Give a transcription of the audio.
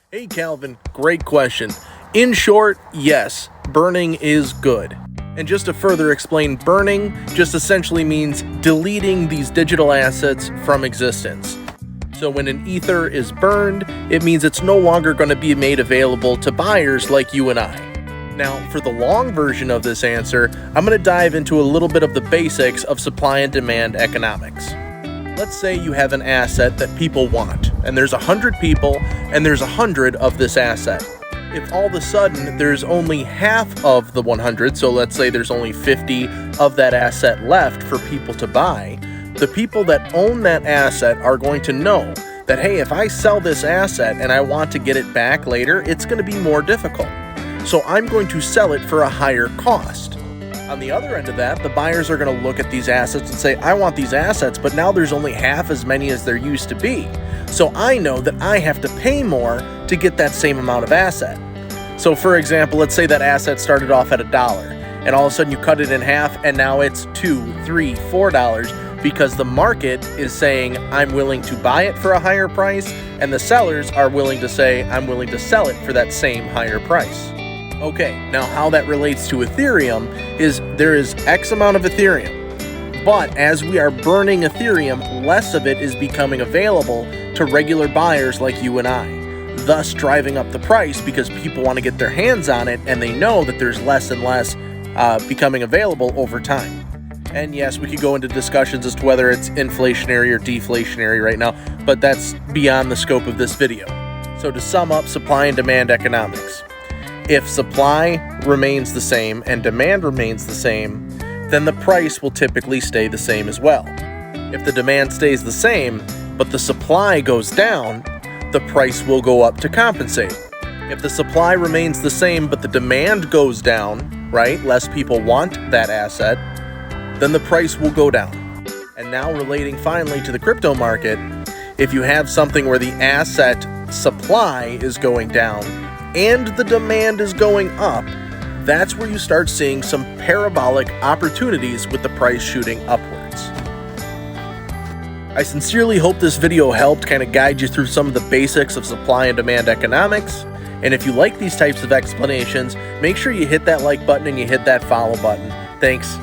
Hey Calvin, great question. In short, yes, burning is good. And just to further explain, burning just essentially means deleting these digital assets from existence. So when an ether is burned, it means it's no longer going to be made available to buyers like you and I. Now, for the long version of this answer, I'm going to dive into a little bit of the basics of supply and demand economics. Let's say you have an asset that people want, and there's 100 people, and there's 100 of this asset. If all of a sudden there's only half of the 100, so let's say there's only 50 of that asset left for people to buy, the people that own that asset are going to know that, hey, if I sell this asset and I want to get it back later, it's going to be more difficult. So I'm going to sell it for a higher cost. On the other end of that, the buyers are going to look at these assets and say, I want these assets, but now there's only half as many as there used to be. So I know that I have to pay more to get that same amount of asset. So for example, let's say that asset started off at $1, and all of a sudden you cut it in half, and now it's $2, $3, $4, because the market is saying, I'm willing to buy it for a higher price, and the sellers are willing to say, I'm willing to sell it for that same higher price. Okay, now how that relates to Ethereum is there is X amount of Ethereum, but as we are burning Ethereum, less of it is becoming available to regular buyers like you and I, thus driving up the price because people want to get their hands on it and they know that there's less and less becoming available over time. And yes, we could go into discussions as to whether it's inflationary or deflationary right now, but that's beyond the scope of this video. So to sum up supply and demand economics, if supply remains the same and demand remains the same, then the price will typically stay the same as well. If the demand stays the same, but the supply goes down, the price will go up to compensate. If the supply remains the same, but the demand goes down, right, less people want that asset, then the price will go down. And now relating finally to the crypto market, if you have something where the asset supply is going down, and the demand is going up, that's where you start seeing some parabolic opportunities with the price shooting upwards. I sincerely hope this video helped kind of guide you through some of the basics of supply and demand economics. And if you like these types of explanations, make sure you hit that like button and you hit that follow button. Thanks.